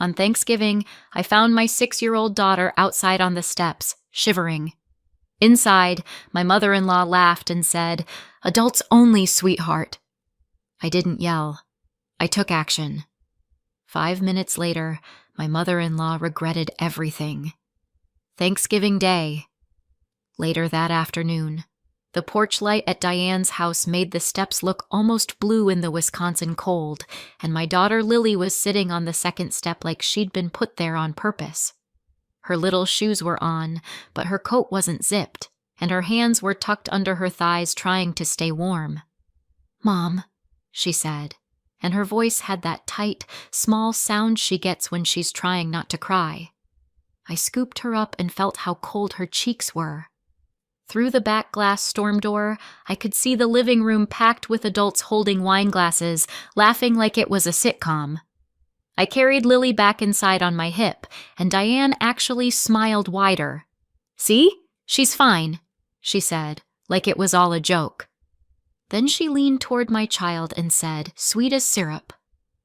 On Thanksgiving, I found my 6-year-old daughter outside on the steps, shivering. Inside, my mother-in-law laughed and said, "Adults only, sweetheart." I didn't yell. I took action. 5 minutes later, my mother-in-law regretted everything. Thanksgiving Day. Later that afternoon, the porch light at Diane's house made the steps look almost blue in the Wisconsin cold, and my daughter Lily was sitting on the second step like she'd been put there on purpose. Her little shoes were on, but her coat wasn't zipped, and her hands were tucked under her thighs trying to stay warm. "Mom," she said, and her voice had that tight, small sound she gets when she's trying not to cry. I scooped her up and felt how cold her cheeks were. Through the back glass storm door, I could see the living room packed with adults holding wine glasses, laughing like it was a sitcom. I carried Lily back inside on my hip, and Diane actually smiled wider. "See? She's fine," she said, like it was all a joke. Then she leaned toward my child and said, sweet as syrup,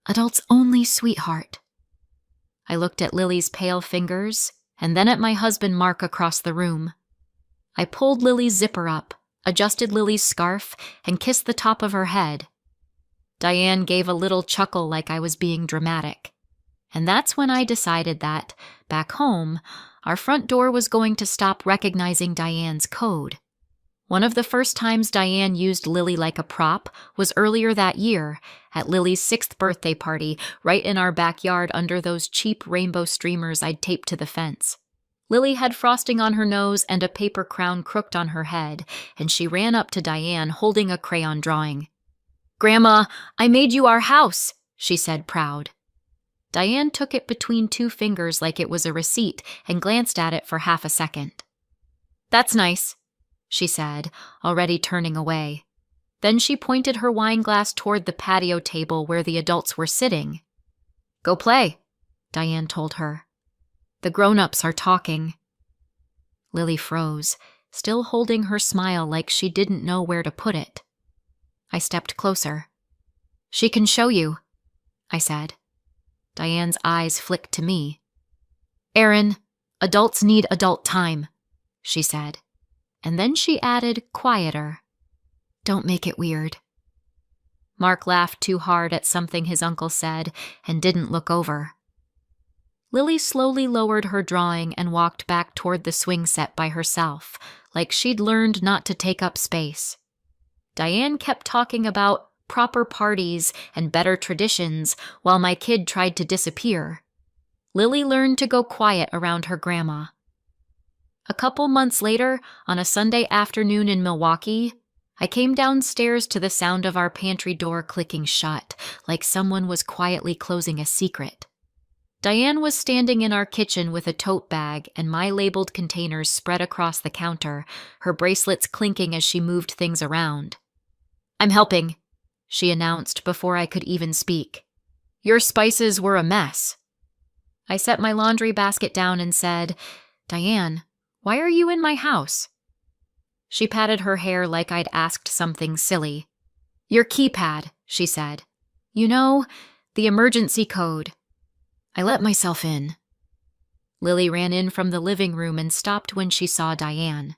"Adults only, sweetheart." I looked at Lily's pale fingers, and then at my husband Mark across the room. I pulled Lily's zipper up, adjusted Lily's scarf, and kissed the top of her head. Diane gave a little chuckle like I was being dramatic. And that's when I decided that, back home, our front door was going to stop recognizing Diane's code. One of the first times Diane used Lily like a prop was earlier that year, at Lily's 6th birthday party, right in our backyard under those cheap rainbow streamers I'd taped to the fence. Lily had frosting on her nose and a paper crown crooked on her head, and she ran up to Diane holding a crayon drawing. "Grandma, I made you our house," she said, proud. Diane took it between 2 fingers like it was a receipt and glanced at it for half a second. "That's nice," she said, already turning away. Then she pointed her wine glass toward the patio table where the adults were sitting. "Go play," Diane told her. "The grown-ups are talking." Lily froze, still holding her smile like she didn't know where to put it. I stepped closer. "She can show you," I said. Diane's eyes flicked to me. "Aaron, adults need adult time," she said. And then she added, quieter, "Don't make it weird." Mark laughed too hard at something his uncle said and didn't look over. Lily slowly lowered her drawing and walked back toward the swing set by herself, like she'd learned not to take up space. Diane kept talking about proper parties and better traditions while my kid tried to disappear. Lily learned to go quiet around her grandma. A couple months later, on a Sunday afternoon in Milwaukee, I came downstairs to the sound of our pantry door clicking shut, like someone was quietly closing a secret. Diane was standing in our kitchen with a tote bag and my labeled containers spread across the counter, her bracelets clinking as she moved things around. "I'm helping," she announced before I could even speak. "Your spices were a mess." I set my laundry basket down and said, "Diane, why are you in my house?" She patted her hair like I'd asked something silly. "Your keypad," she said. "You know, the emergency code." I let myself in. Lily ran in from the living room and stopped when she saw Diane.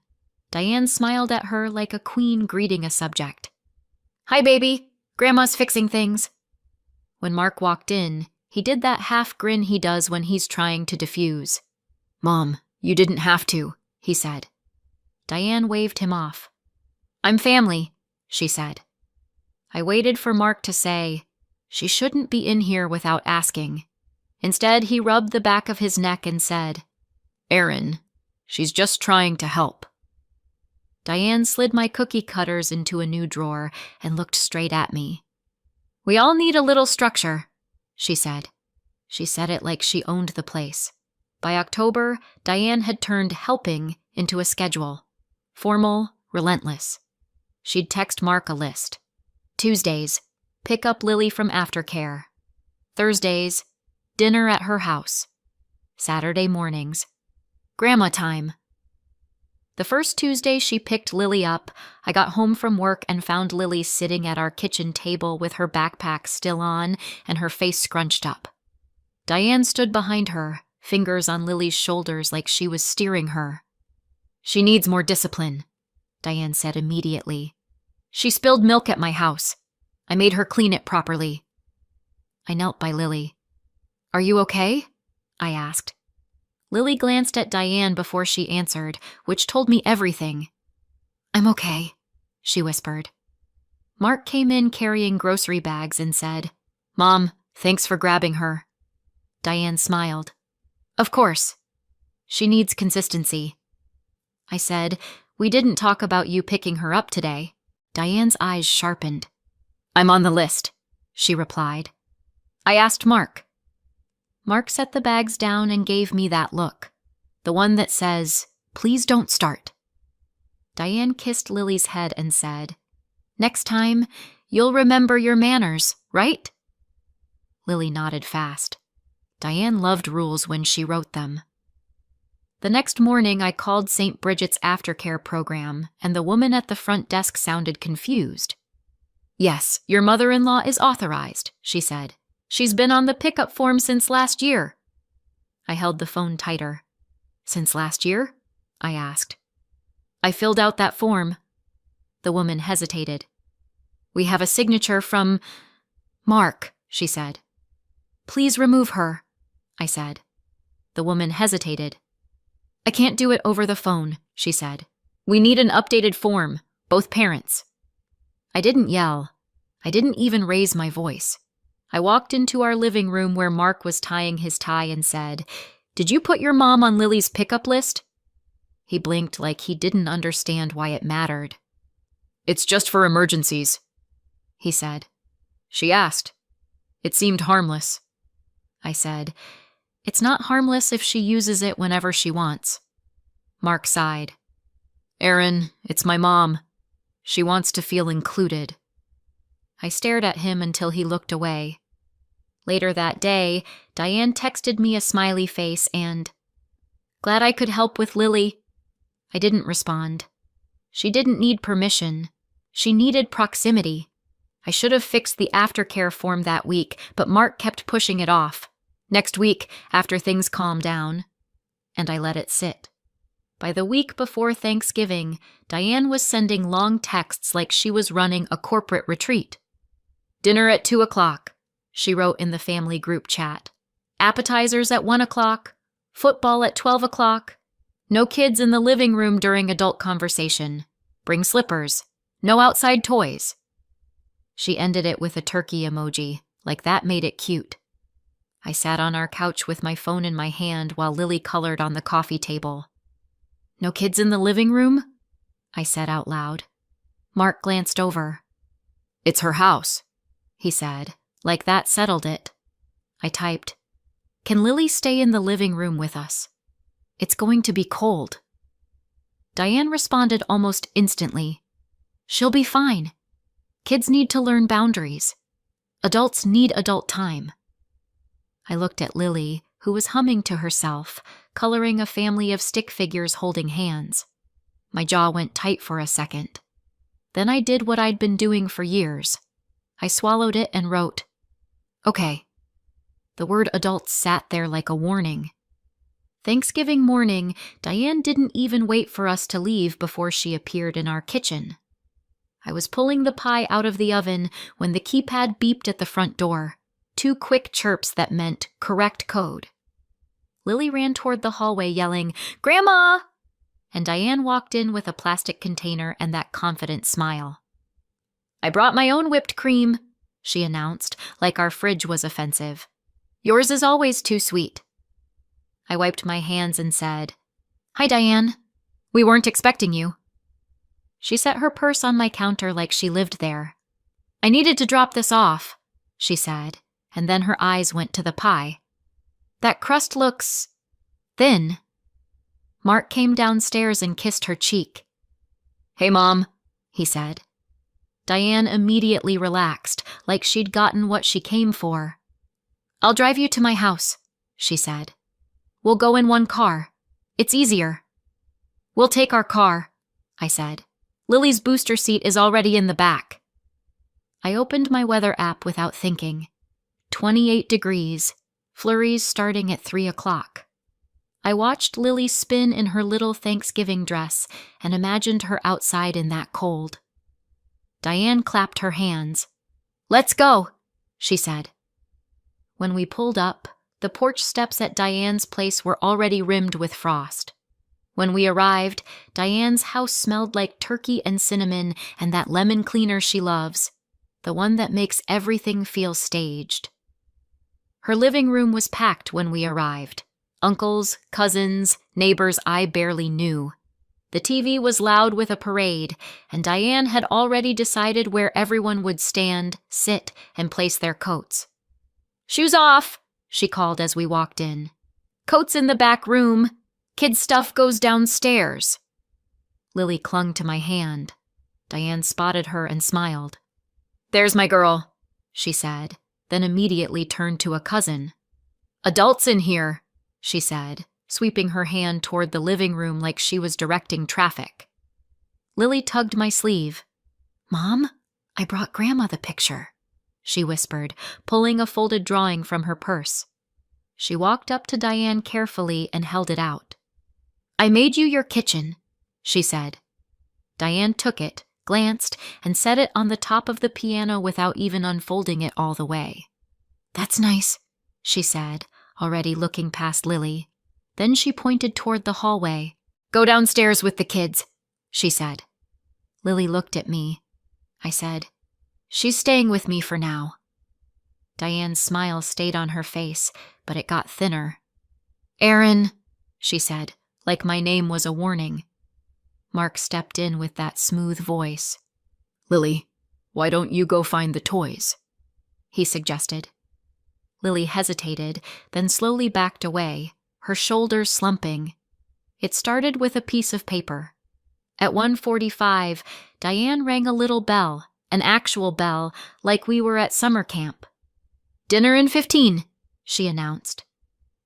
Diane smiled at her like a queen greeting a subject. "Hi, baby. Grandma's fixing things." When Mark walked in, he did that half grin he does when he's trying to diffuse. "Mom, you didn't have to," he said. Diane waved him off. "I'm family," she said. I waited for Mark to say, "She shouldn't be in here without asking." Instead, he rubbed the back of his neck and said, "Aaron, she's just trying to help." Diane slid my cookie cutters into a new drawer and looked straight at me. "We all need a little structure," she said. She said it like she owned the place. By October, Diane had turned helping into a schedule. Formal, relentless. She'd text Mark a list. Tuesdays, pick up Lily from aftercare. Thursdays, dinner at her house. Saturday mornings, grandma time. The first Tuesday she picked Lily up, I got home from work and found Lily sitting at our kitchen table with her backpack still on and her face scrunched up. Diane stood behind her, fingers on Lily's shoulders like she was steering her. "She needs more discipline," Diane said immediately. "She spilled milk at my house. I made her clean it properly." I knelt by Lily. "Are you okay?" I asked. Lily glanced at Diane before she answered, which told me everything. "I'm okay," she whispered. Mark came in carrying grocery bags and said, "Mom, thanks for grabbing her." Diane smiled. "Of course. She needs consistency." I said, "We didn't talk about you picking her up today." Diane's eyes sharpened. "I'm on the list," she replied. I asked Mark. Mark set the bags down and gave me that look, the one that says, "Please don't start." Diane kissed Lily's head and said, "Next time, you'll remember your manners, right?" Lily nodded fast. Diane loved rules when she wrote them. The next morning, I called St. Bridget's aftercare program, and the woman at the front desk sounded confused. "Yes, your mother-in-law is authorized," she said. "She's been on the pickup form since last year." I held the phone tighter. "Since last year?" I asked. "I filled out that form." The woman hesitated. "We have a signature from Mark," she said. "Please remove her," I said. The woman hesitated. "I can't do it over the phone," she said. "We need an updated form, both parents." I didn't yell. I didn't even raise my voice. I walked into our living room where Mark was tying his tie and said, "Did you put your mom on Lily's pickup list?" He blinked like he didn't understand why it mattered. "It's just for emergencies," he said. "She asked. It seemed harmless." I said, "It's not harmless if she uses it whenever she wants." Mark sighed. "Aaron, it's my mom. She wants to feel included." I stared at him until he looked away. Later that day, Diane texted me a smiley face and, "Glad I could help with Lily." I didn't respond. She didn't need permission. She needed proximity. I should have fixed the aftercare form that week, but Mark kept pushing it off. Next week, after things calmed down. And I let it sit. By the week before Thanksgiving, Diane was sending long texts like she was running a corporate retreat. "Dinner at 2:00, she wrote in the family group chat. "Appetizers at 1:00, football at 12:00. No kids in the living room during adult conversation. Bring slippers. No outside toys." She ended it with a turkey emoji, like that made it cute. I sat on our couch with my phone in my hand while Lily colored on the coffee table. "No kids in the living room?" I said out loud. Mark glanced over. "It's her house," he said, like that settled it. I typed, "Can Lily stay in the living room with us? It's going to be cold." Diane responded almost instantly. "She'll be fine. Kids need to learn boundaries. Adults need adult time." I looked at Lily, who was humming to herself, coloring a family of stick figures holding hands. My jaw went tight for a second. Then I did what I'd been doing for years. I swallowed it and wrote, "Okay." The word adults sat there like a warning. Thanksgiving morning, Diane didn't even wait for us to leave before she appeared in our kitchen. I was pulling the pie out of the oven when the keypad beeped at the front door. 2 quick chirps that meant correct code. Lily ran toward the hallway yelling, "Grandma!" And Diane walked in with a plastic container and that confident smile. "I brought my own whipped cream," she announced, like our fridge was offensive. "Yours is always too sweet." I wiped my hands and said, "Hi, Diane. We weren't expecting you." She set her purse on my counter like she lived there. "I needed to drop this off," she said, and then her eyes went to the pie. "That crust looks thin." Mark came downstairs and kissed her cheek. "Hey, Mom," he said. Diane immediately relaxed, like she'd gotten what she came for. "I'll drive you to my house," she said. "We'll go in one car. It's easier." "We'll take our car," I said. "Lily's booster seat is already in the back." I opened my weather app without thinking. 28 degrees, flurries starting at 3 o'clock. I watched Lily spin in her little Thanksgiving dress and imagined her outside in that cold. Diane clapped her hands. "Let's go," she said. When we pulled up, the porch steps at Diane's place were already rimmed with frost. When we arrived, Diane's house smelled like turkey and cinnamon and that lemon cleaner she loves, the one that makes everything feel staged. Her living room was packed when we arrived. Uncles, cousins, neighbors I barely knew. The TV was loud with a parade, and Diane had already decided where everyone would stand, sit, and place their coats. "Shoes off," she called as we walked in. "Coats in the back room. Kids' stuff goes downstairs." Lily clung to my hand. Diane spotted her and smiled. "There's my girl," she said, then immediately turned to a cousin. "Adults in here," she said, sweeping her hand toward the living room like she was directing traffic. Lily tugged my sleeve. "Mom, I brought Grandma the picture," she whispered, pulling a folded drawing from her purse. She walked up to Diane carefully and held it out. "I made you your kitchen," she said. Diane took it, glanced, and set it on the top of the piano without even unfolding it all the way. "That's nice," she said, already looking past Lily. Then she pointed toward the hallway. "Go downstairs with the kids," she said. Lily looked at me. I said, "She's staying with me for now." Diane's smile stayed on her face, but it got thinner. "Erin," she said, like my name was a warning. Mark stepped in with that smooth voice. "Lily, why don't you go find the toys?" he suggested. Lily hesitated, then slowly backed away, her shoulders slumping. It started with a piece of paper. At 1:45, Diane rang a little bell, an actual bell, like we were at summer camp. "Dinner in 15, she announced.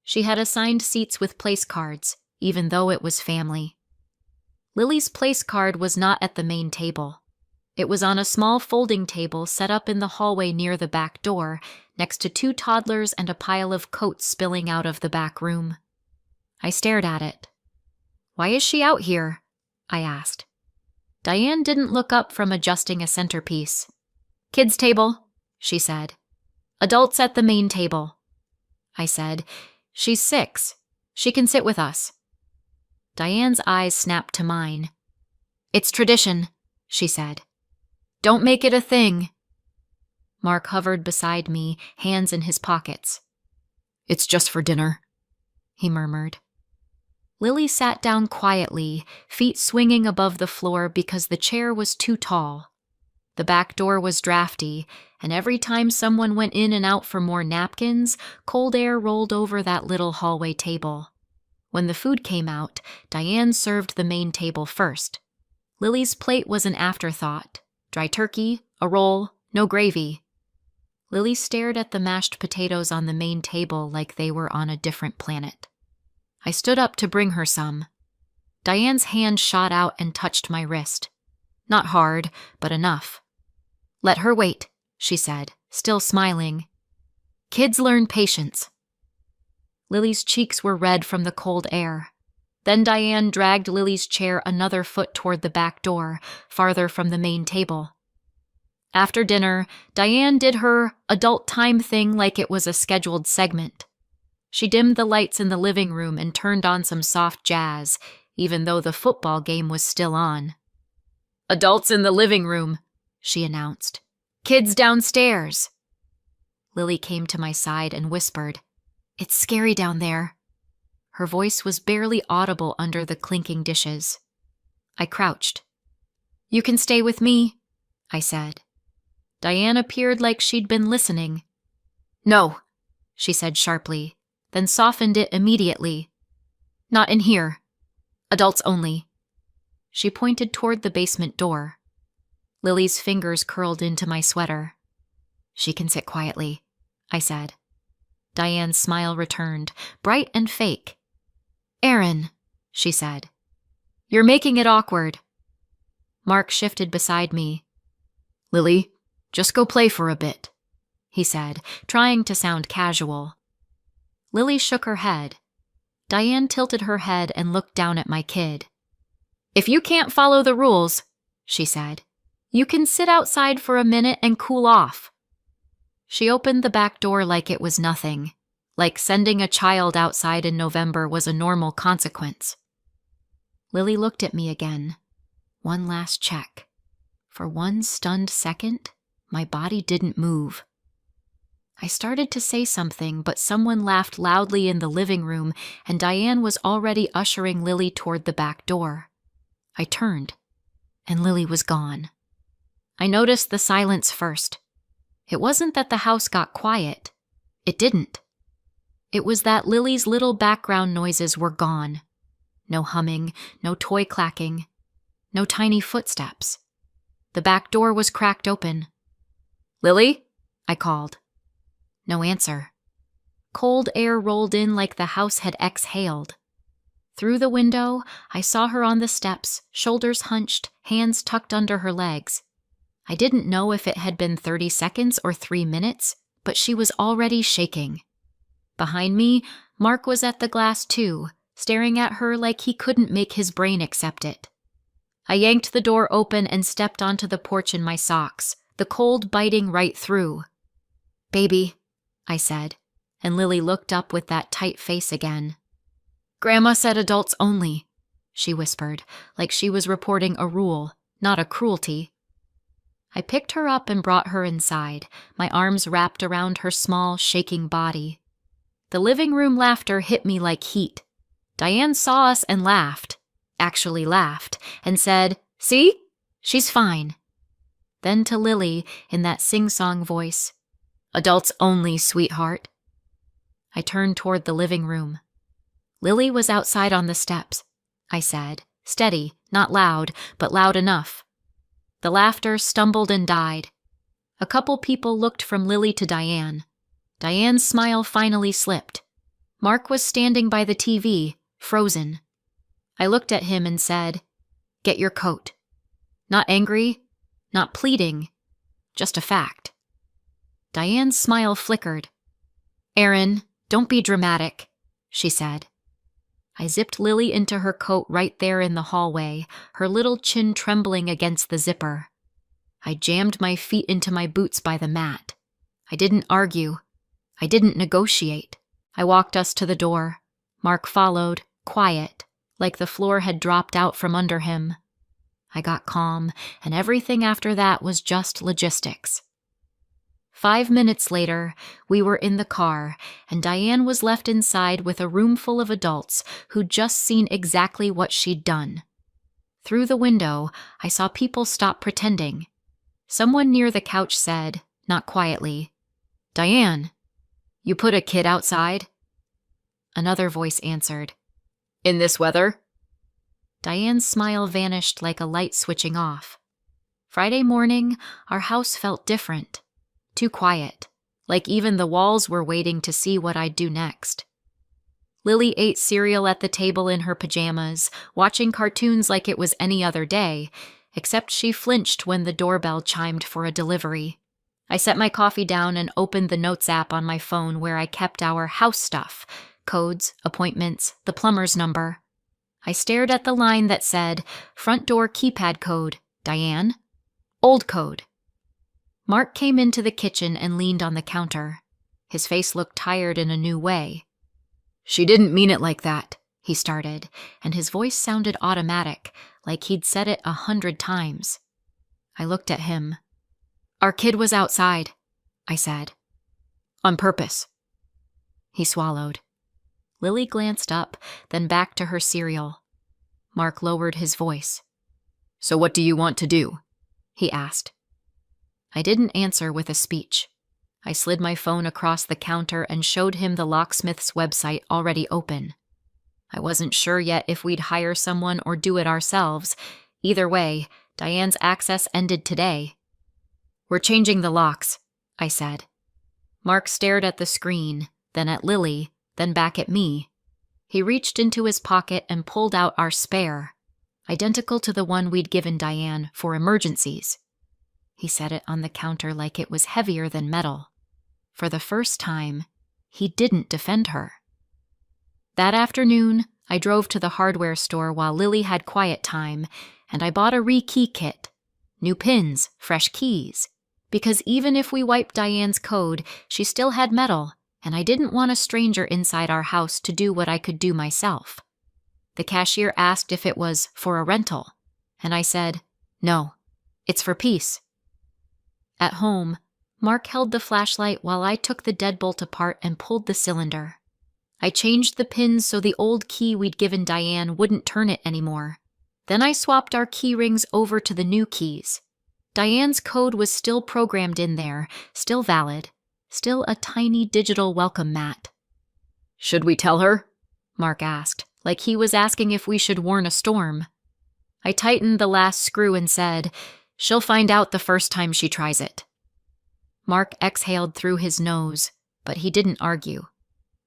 She had assigned seats with place cards, even though it was family. Lily's place card was not at the main table. It was on a small folding table set up in the hallway near the back door, next to 2 toddlers and a pile of coats spilling out of the back room. I stared at it. "Why is she out here?" I asked. Diane didn't look up from adjusting a centerpiece. "Kids' table," she said. "Adults at the main table." I said, "She's 6. She can sit with us." Diane's eyes snapped to mine. "It's tradition," she said. "Don't make it a thing." Mark hovered beside me, hands in his pockets. "It's just for dinner," he murmured. Lily sat down quietly, feet swinging above the floor because the chair was too tall. The back door was drafty, and every time someone went in and out for more napkins, cold air rolled over that little hallway table. When the food came out, Diane served the main table first. Lily's plate was an afterthought. Dry turkey, a roll, no gravy. Lily stared at the mashed potatoes on the main table like they were on a different planet. I stood up to bring her some. Diane's hand shot out and touched my wrist. Not hard, but enough. "Let her wait," she said, still smiling. "Kids learn patience." Lily's cheeks were red from the cold air. Then Diane dragged Lily's chair another foot toward the back door, farther from the main table. After dinner, Diane did her adult time thing like it was a scheduled segment. She dimmed the lights in the living room and turned on some soft jazz, even though the football game was still on. "Adults in the living room," she announced. "Kids downstairs." Lily came to my side and whispered, "It's scary down there." Her voice was barely audible under the clinking dishes. I crouched. "You can stay with me," I said. Diane appeared like she'd been listening. "No," she said sharply, then softened it immediately. "Not in here. Adults only." She pointed toward the basement door. Lily's fingers curled into my sweater. "She can sit quietly," I said. Diane's smile returned, bright and fake. "Erin," she said. "You're making it awkward." Mark shifted beside me. "Lily, just go play for a bit," he said, trying to sound casual. Lily shook her head. Diane tilted her head and looked down at my kid. "If you can't follow the rules," she said, "you can sit outside for a minute and cool off." She opened the back door like it was nothing, like sending a child outside in November was a normal consequence. Lily looked at me again. One last check. For one stunned second, my body didn't move. I started to say something, but someone laughed loudly in the living room, and Diane was already ushering Lily toward the back door. I turned, and Lily was gone. I noticed the silence first. It wasn't that the house got quiet. It didn't. It was that Lily's little background noises were gone. No humming, no toy clacking, no tiny footsteps. The back door was cracked open. "Lily?" I called. No answer. Cold air rolled in like the house had exhaled. Through the window, I saw her on the steps, shoulders hunched, hands tucked under her legs. I didn't know if it had been 30 seconds or 3 minutes, but she was already shaking. Behind me, Mark was at the glass too, staring at her like he couldn't make his brain accept it. I yanked the door open and stepped onto the porch in my socks, the cold biting right through. "Baby," I said, and Lily looked up with that tight face again. "Grandma said adults only," she whispered, like she was reporting a rule, not a cruelty. I picked her up and brought her inside, my arms wrapped around her small, shaking body. The living room laughter hit me like heat. Diane saw us and laughed, actually laughed, and said, "See? She's fine." Then to Lily, in that sing-song voice, "Adults only, sweetheart." I turned toward the living room. Lily was outside on the steps, I said, steady, not loud, but loud enough. The laughter stumbled and died. A couple people looked from Lily to Diane. Diane's smile finally slipped. Mark was standing by the TV, frozen. I looked at him and said, "Get your coat." Not angry, not pleading, just a fact. Diane's smile flickered. "Erin, don't be dramatic," she said. I zipped Lily into her coat right there in the hallway, her little chin trembling against the zipper. I jammed my feet into my boots by the mat. I didn't argue. I didn't negotiate. I walked us to the door. Mark followed, quiet, like the floor had dropped out from under him. I got calm, and everything after that was just logistics. 5 minutes later, we were in the car, and Diane was left inside with a room full of adults who'd just seen exactly what she'd done. Through the window, I saw people stop pretending. Someone near the couch said, not quietly, "Diane, you put a kid outside?" Another voice answered, "In this weather?" Diane's smile vanished like a light switching off. Friday morning, our house felt different. Too quiet, like even the walls were waiting to see what I'd do next. Lily ate cereal at the table in her pajamas, watching cartoons like it was any other day, except she flinched when the doorbell chimed for a delivery. I set my coffee down and opened the Notes app on my phone where I kept our house stuff, codes, appointments, the plumber's number. I stared at the line that said, "Front door keypad code, Diane. Old code." Mark came into the kitchen and leaned on the counter. His face looked tired in a new way. "She didn't mean it like that," he started, and his voice sounded automatic, like he'd said it 100 times. I looked at him. "Our kid was outside," I said. "On purpose." He swallowed. Lily glanced up, then back to her cereal. Mark lowered his voice. "So what do you want to do?" he asked. I didn't answer with a speech. I slid my phone across the counter and showed him the locksmith's website already open. I wasn't sure yet if we'd hire someone or do it ourselves. Either way, Diane's access ended today. "We're changing the locks," I said. Mark stared at the screen, then at Lily, then back at me. He reached into his pocket and pulled out our spare, identical to the one we'd given Diane for emergencies. He set it on the counter like it was heavier than metal. For the first time, he didn't defend her. That afternoon, I drove to the hardware store while Lily had quiet time, and I bought a re-key kit. New pins, fresh keys. Because even if we wiped Diane's code, she still had metal, and I didn't want a stranger inside our house to do what I could do myself. The cashier asked if it was for a rental, and I said, "No, it's for peace." At home, Mark held the flashlight while I took the deadbolt apart and pulled the cylinder. I changed the pins so the old key we'd given Diane wouldn't turn it anymore. Then I swapped our key rings over to the new keys. Diane's code was still programmed in there, still valid, still a tiny digital welcome mat. "Should we tell her?" Mark asked, like he was asking if we should warn a storm. I tightened the last screw and said, "She'll find out the first time she tries it." Mark exhaled through his nose, but he didn't argue.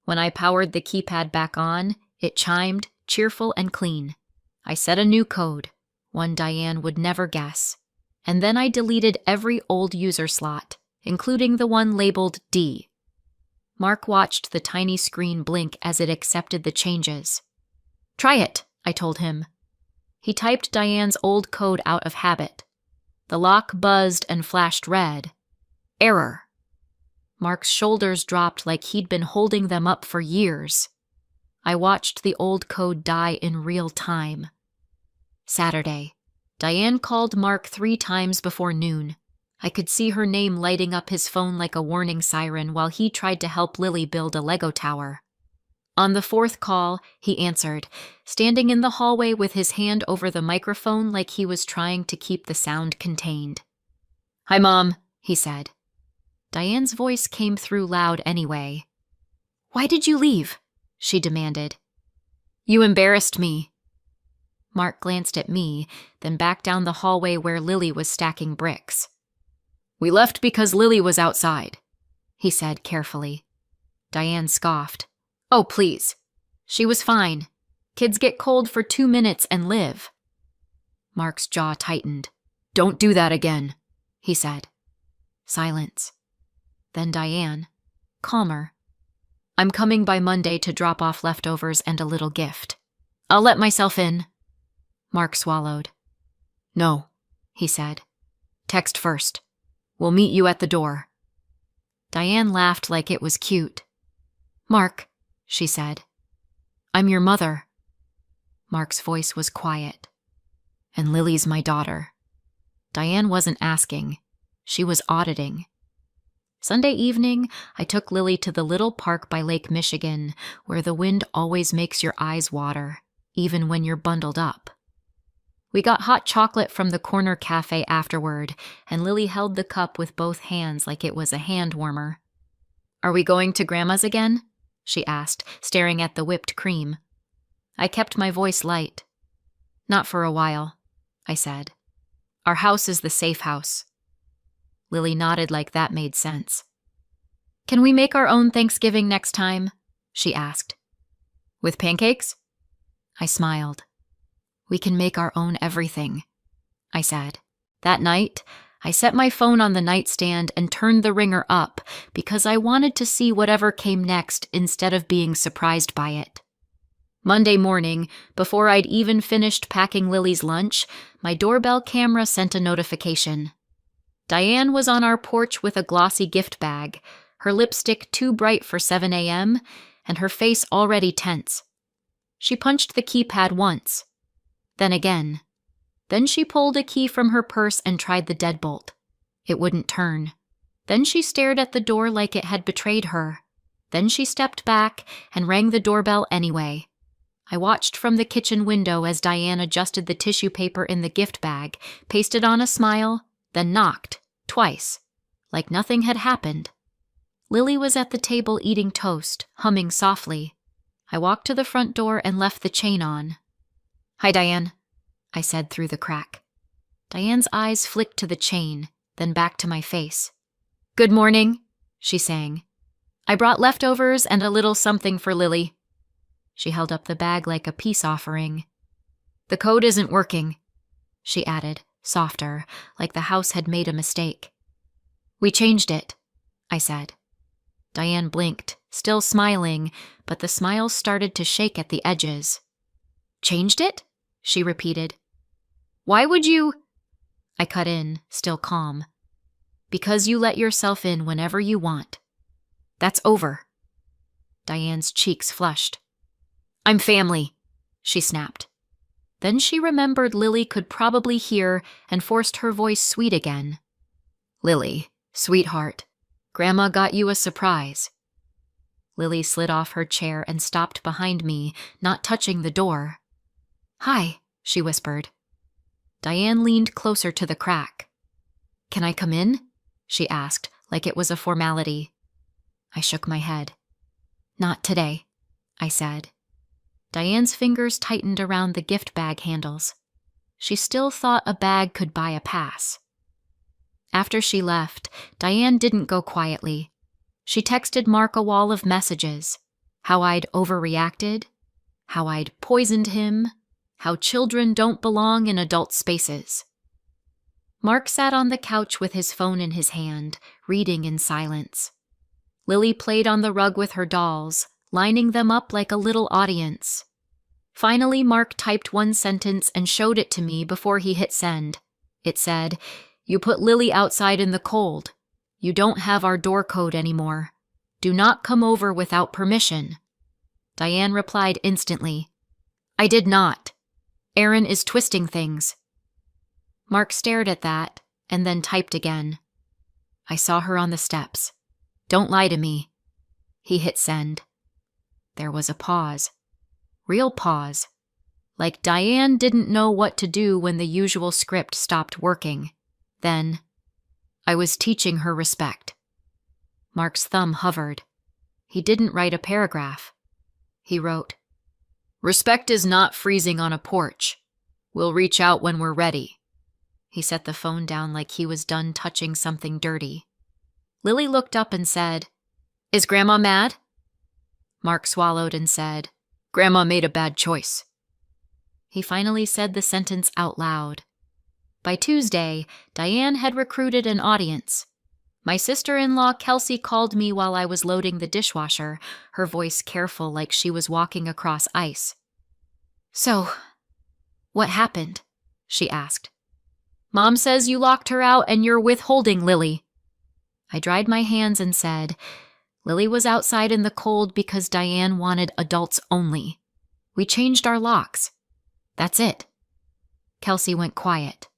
When I powered the keypad back on, it chimed, cheerful and clean. I set a new code, one Diane would never guess, and then I deleted every old user slot, including the one labeled D. Mark watched the tiny screen blink as it accepted the changes. "Try it," I told him. He typed Diane's old code out of habit. The lock buzzed and flashed red. Error. Mark's shoulders dropped like he'd been holding them up for years. I watched the old code die in real time. Saturday. Diane called Mark 3 times before noon. I could see her name lighting up his phone like a warning siren while he tried to help Lily build a Lego tower. On the 4th call, he answered, standing in the hallway with his hand over the microphone like he was trying to keep the sound contained. "Hi, Mom," he said. Diane's voice came through loud anyway. "Why did you leave?" she demanded. "You embarrassed me." Mark glanced at me, then back down the hallway where Lily was stacking bricks. "We left because Lily was outside," he said carefully. Diane scoffed. "Oh, please. She was fine. Kids get cold for 2 minutes and live." Mark's jaw tightened. "Don't do that again," he said. Silence. Then Diane, calmer. "I'm coming by Monday to drop off leftovers and a little gift. I'll let myself in." Mark swallowed. "No," he said. "Text first. We'll meet you at the door." Diane laughed like it was cute. "Mark," she said, "I'm your mother." Mark's voice was quiet. "And Lily's my daughter." Diane wasn't asking. She was auditing. Sunday evening, I took Lily to the little park by Lake Michigan, where the wind always makes your eyes water, even when you're bundled up. We got hot chocolate from the corner cafe afterward, and Lily held the cup with both hands like it was a hand warmer. "Are we going to Grandma's again?" she asked, staring at the whipped cream. I kept my voice light. "Not for a while," I said. "Our house is the safe house." Lily nodded like that made sense. "Can we make our own Thanksgiving next time?" she asked. "With pancakes?" I smiled. "We can make our own everything," I said. That night, I set my phone on the nightstand and turned the ringer up because I wanted to see whatever came next instead of being surprised by it. Monday morning, before I'd even finished packing Lily's lunch, my doorbell camera sent a notification. Diane was on our porch with a glossy gift bag, her lipstick too bright for 7 a.m., and her face already tense. She punched the keypad once, then again. Then she pulled a key from her purse and tried the deadbolt. It wouldn't turn. Then she stared at the door like it had betrayed her. Then she stepped back and rang the doorbell anyway. I watched from the kitchen window as Diane adjusted the tissue paper in the gift bag, pasted on a smile, then knocked, twice, like nothing had happened. Lily was at the table eating toast, humming softly. I walked to the front door and left the chain on. "Hi, Diane," I said through the crack. Diane's eyes flicked to the chain, then back to my face. "Good morning," she sang. "I brought leftovers and a little something for Lily." She held up the bag like a peace offering. "The code isn't working," she added, softer, like the house had made a mistake. "We changed it," I said. Diane blinked, still smiling, but the smile started to shake at the edges. "Changed it?" she repeated. "Why would you—" I cut in, still calm. "Because you let yourself in whenever you want. That's over." Diane's cheeks flushed. "I'm family," she snapped. Then she remembered Lily could probably hear and forced her voice sweet again. "Lily, sweetheart, Grandma got you a surprise." Lily slid off her chair and stopped behind me, not touching the door. "Hi," she whispered. Diane leaned closer to the crack. "Can I come in?" she asked, like it was a formality. I shook my head. "Not today," I said. Diane's fingers tightened around the gift bag handles. She still thought a bag could buy a pass. After she left, Diane didn't go quietly. She texted Mark a wall of messages. How I'd overreacted, how I'd poisoned him, how children don't belong in adult spaces. Mark sat on the couch with his phone in his hand, reading in silence. Lily played on the rug with her dolls, lining them up like a little audience. Finally, Mark typed one sentence and showed it to me before he hit send. It said, "You put Lily outside in the cold. You don't have our door code anymore. Do not come over without permission." Diane replied instantly, "I did not. Aaron is twisting things." Mark stared at that and then typed again. "I saw her on the steps. Don't lie to me." He hit send. There was a pause. Real pause. Like Diane didn't know what to do when the usual script stopped working. Then, "I was teaching her respect." Mark's thumb hovered. He didn't write a paragraph. He wrote, "Respect is not freezing on a porch. We'll reach out when we're ready." He set the phone down like he was done touching something dirty. Lily looked up and said, "Is Grandma mad?" Mark swallowed and said, "Grandma made a bad choice." He finally said the sentence out loud. By Tuesday, Diane had recruited an audience. My sister-in-law Kelsey called me while I was loading the dishwasher, her voice careful like she was walking across ice. "So, what happened?" she asked. "Mom says you locked her out and you're withholding Lily." I dried my hands and said, "Lily was outside in the cold because Diane wanted adults only. We changed our locks. That's it." Kelsey went quiet.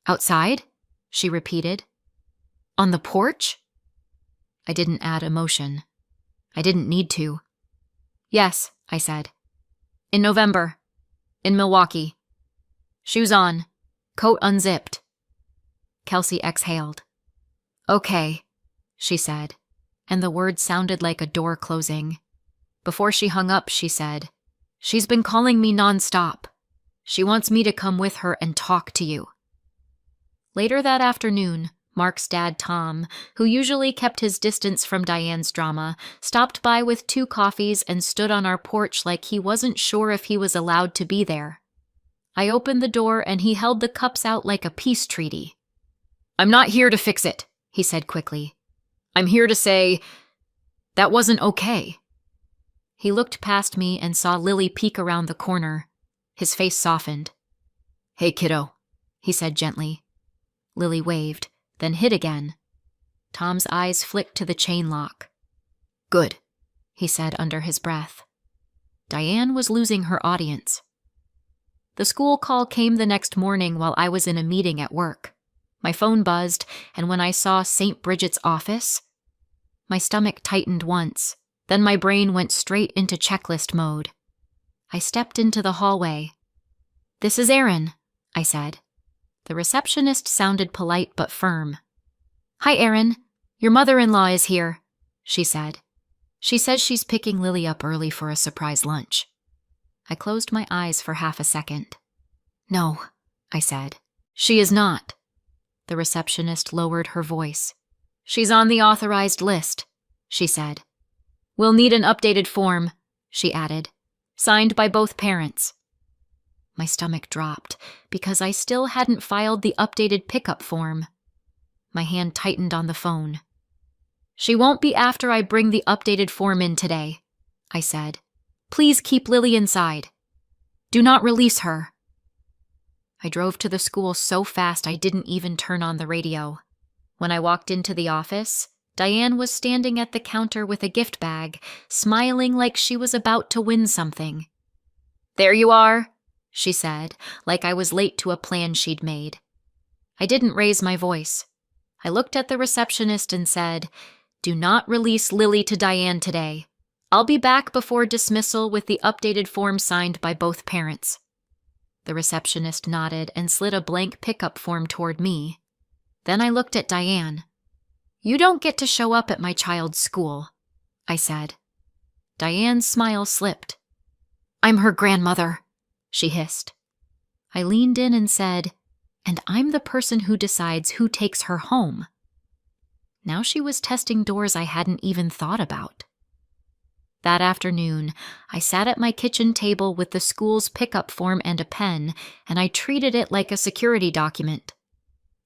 "Outside?" she repeated. "On the porch?" I didn't add emotion. I didn't need to. "Yes," I said. "In November. In Milwaukee. Shoes on. Coat unzipped." Kelsey exhaled. "Okay," she said, and the words sounded like a door closing. Before she hung up, she said, "She's been calling me nonstop. She wants me to come with her and talk to you." Later that afternoon, Mark's dad, Tom, who usually kept his distance from Diane's drama, stopped by with 2 coffees and stood on our porch like he wasn't sure if he was allowed to be there. I opened the door and he held the cups out like a peace treaty. "I'm not here to fix it," he said quickly. "I'm here to say, that wasn't okay." He looked past me and saw Lily peek around the corner. His face softened. "Hey, kiddo," he said gently. Lily waved, then hid again. Tom's eyes flicked to the chain lock. "Good," he said under his breath. Diane was losing her audience. The school call came the next morning while I was in a meeting at work. My phone buzzed, and when I saw St. Bridget's office, my stomach tightened once, then my brain went straight into checklist mode. I stepped into the hallway. "This is Erin," I said. The receptionist sounded polite but firm. "Hi, Erin. Your mother-in-law is here," she said. "She says she's picking Lily up early for a surprise lunch." I closed my eyes for half a second. "No," I said. "She is not." The receptionist lowered her voice. "She's on the authorized list," she said. "We'll need an updated form," she added, "signed by both parents." My stomach dropped because I still hadn't filed the updated pickup form. My hand tightened on the phone. She won't be after I bring the updated form in today, I said. Please keep Lily inside. Do not release her. I drove to the school so fast I didn't even turn on the radio. When I walked into the office, Diane was standing at the counter with a gift bag, smiling like she was about to win something. There you are, she said, like I was late to a plan she'd made. I didn't raise my voice. I looked at the receptionist and said, Do not release Lily to Diane today. I'll be back before dismissal with the updated form signed by both parents. The receptionist nodded and slid a blank pickup form toward me. Then I looked at Diane. You don't get to show up at my child's school, I said. Diane's smile slipped. I'm her grandmother, she hissed. I leaned in and said, and I'm the person who decides who takes her home. Now she was testing doors I hadn't even thought about. That afternoon, I sat at my kitchen table with the school's pickup form and a pen, and I treated it like a security document.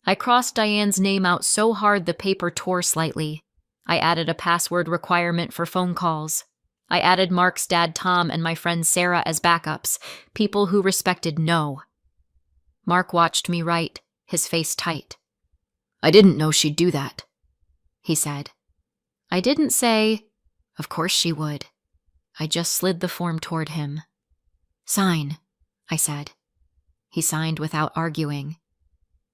I crossed Diane's name out so hard the paper tore slightly. I added a password requirement for phone calls. I added Mark's dad Tom and my friend Sarah as backups, people who respected no. Mark watched me write, his face tight. I didn't know she'd do that, he said. I didn't say, of course she would. I just slid the form toward him. Sign, I said. He signed without arguing.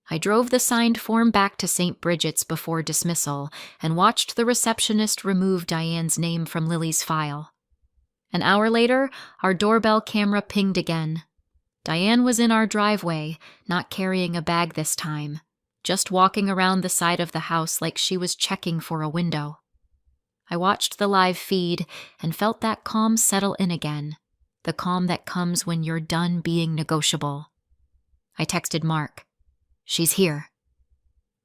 I drove the signed form back to St. Bridget's before dismissal and watched the receptionist remove Diane's name from Lily's file. An hour later, our doorbell camera pinged again. Diane was in our driveway, not carrying a bag this time, just walking around the side of the house like she was checking for a window. I watched the live feed and felt that calm settle in again, the calm that comes when you're done being negotiable. I texted Mark. She's here.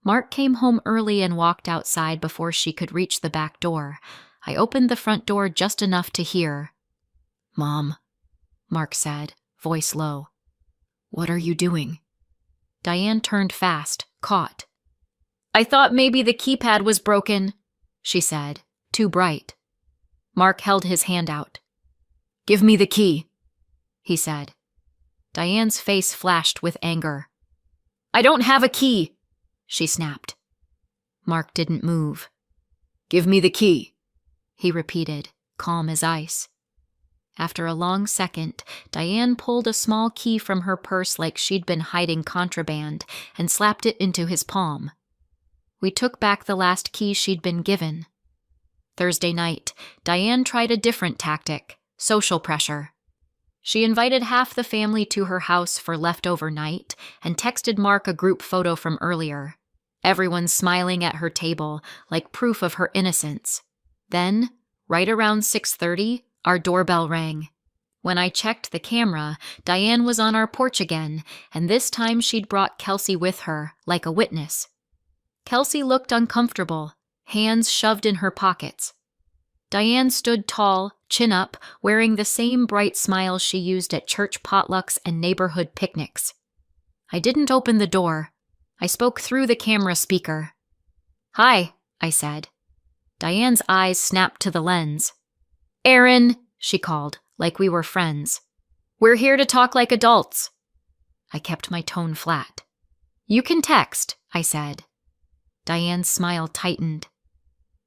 Mark came home early and walked outside before she could reach the back door. I opened the front door just enough to hear. Mom, Mark said, voice low. What are you doing? Diane turned fast, caught. I thought maybe the keypad was broken, she said, too bright. Mark held his hand out. Give me the key, he said. Diane's face flashed with anger. I don't have a key, she snapped. Mark didn't move. Give me the key, he repeated, calm as ice. After a long second, Diane pulled a small key from her purse like she'd been hiding contraband and slapped it into his palm. We took back the last key she'd been given. Thursday night, Diane tried a different tactic, social pressure. She invited half the family to her house for leftover night and texted Mark a group photo from earlier. Everyone smiling at her table, like proof of her innocence. Then, right around 6:30, our doorbell rang. When I checked the camera, Diane was on our porch again, and this time she'd brought Kelsey with her, like a witness. Kelsey looked uncomfortable, hands shoved in her pockets. Diane stood tall, chin up, wearing the same bright smile she used at church potlucks and neighborhood picnics. I didn't open the door. I spoke through the camera speaker. Hi, I said. Diane's eyes snapped to the lens. Erin, she called, like we were friends. We're here to talk like adults. I kept my tone flat. You can text, I said. Diane's smile tightened.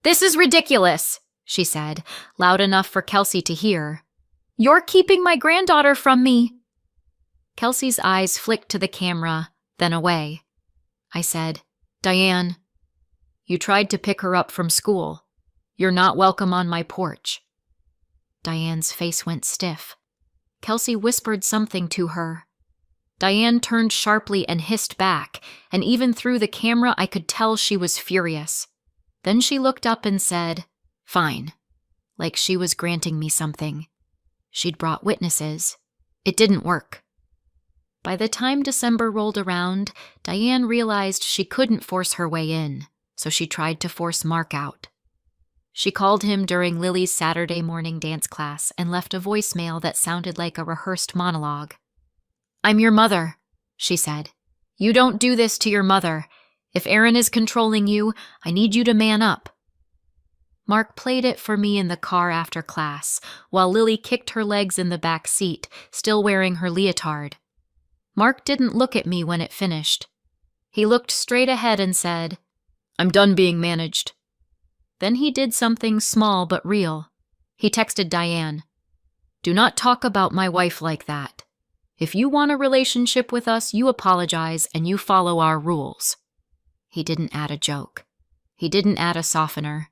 This is ridiculous, she said, loud enough for Kelsey to hear. You're keeping my granddaughter from me. Kelsey's eyes flicked to the camera, then away. I said, Diane, you tried to pick her up from school. You're not welcome on my porch. Diane's face went stiff. Kelsey whispered something to her. Diane turned sharply and hissed back, and even through the camera I could tell she was furious. Then she looked up and said, Fine, like she was granting me something. She'd brought witnesses. It didn't work. By the time December rolled around, Diane realized she couldn't force her way in, so she tried to force Mark out. She called him during Lily's Saturday morning dance class and left a voicemail that sounded like a rehearsed monologue. I'm your mother, she said. You don't do this to your mother. If Erin is controlling you, I need you to man up. Mark played it for me in the car after class, while Lily kicked her legs in the back seat, still wearing her leotard. Mark didn't look at me when it finished. He looked straight ahead and said, "I'm done being managed." Then he did something small but real. He texted Diane, "Do not talk about my wife like that. If you want a relationship with us, you apologize and you follow our rules." He didn't add a joke. He didn't add a softener.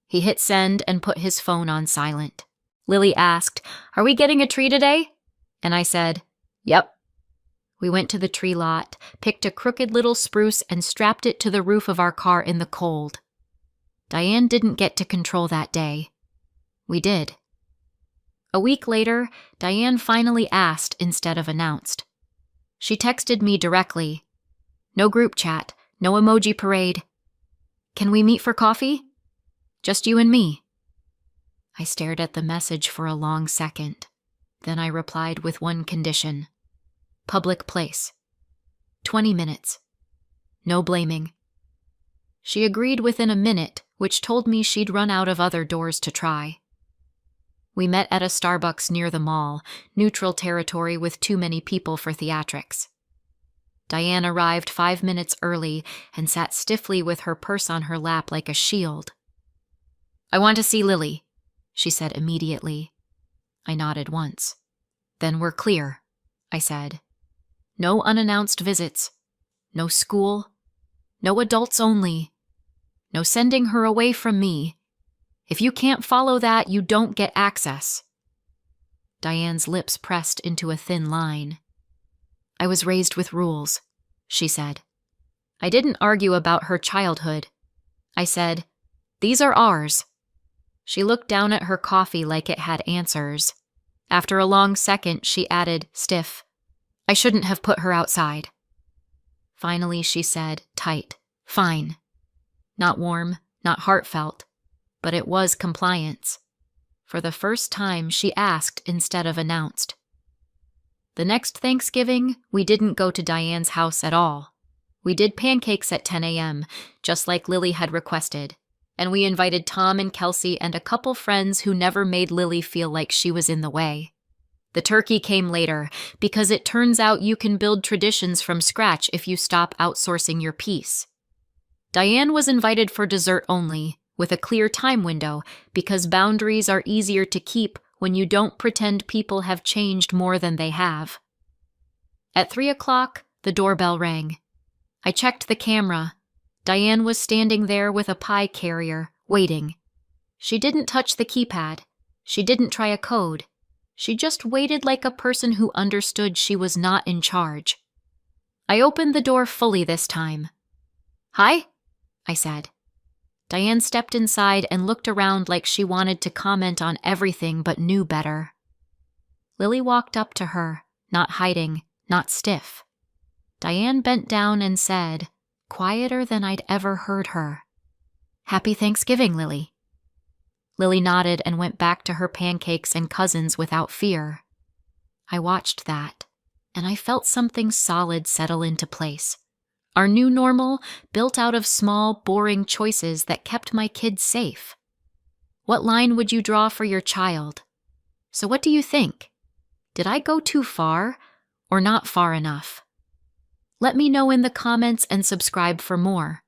He hit send and put his phone on silent. Lily asked, "Are we getting a tree today?" And I said, "Yep." We went to the tree lot, picked a crooked little spruce and strapped it to the roof of our car in the cold. Diane didn't get to control that day. We did. A week later, Diane finally asked instead of announced. She texted me directly. "No group chat, no emoji parade. Can we meet for coffee? Just you and me." I stared at the message for a long second. Then I replied with one condition. Public place. 20 minutes. No blaming. She agreed within a minute, which told me she'd run out of other doors to try. We met at a Starbucks near the mall, neutral territory with too many people for theatrics. Diane arrived 5 minutes early and sat stiffly with her purse on her lap like a shield. "I want to see Lily," she said immediately. I nodded once. "Then we're clear," I said. "No unannounced visits. No school. No adults only. No sending her away from me. If you can't follow that, you don't get access." Diane's lips pressed into a thin line. "I was raised with rules," she said. I didn't argue about her childhood. I said, "These are ours." She looked down at her coffee like it had answers. After a long second, she added, stiff, "I shouldn't have put her outside." Finally, she said, tight, "Fine." Not warm, not heartfelt, but it was compliance. For the first time, she asked instead of announced. The next Thanksgiving, we didn't go to Diane's house at all. We did pancakes at 10 a.m., just like Lily had requested, and we invited Tom and Kelsey and a couple friends who never made Lily feel like she was in the way. The turkey came later, because it turns out you can build traditions from scratch if you stop outsourcing your piece. Diane was invited for dessert only, with a clear time window, because boundaries are easier to keep when you don't pretend people have changed more than they have. At 3 o'clock, the doorbell rang. I checked the camera. Diane was standing there with a pie carrier, waiting. She didn't touch the keypad. She didn't try a code. She just waited like a person who understood she was not in charge. I opened the door fully this time. "Hi," I said. Diane stepped inside and looked around like she wanted to comment on everything but knew better. Lily walked up to her, not hiding, not stiff. Diane bent down and said, quieter than I'd ever heard her, "Happy Thanksgiving, Lily." Lily nodded and went back to her pancakes and cousins without fear. I watched that, and I felt something solid settle into place. Our new normal, built out of small, boring choices that kept my kids safe. What line would you draw for your child? So what do you think? Did I go too far, or not far enough? Let me know in the comments and subscribe for more.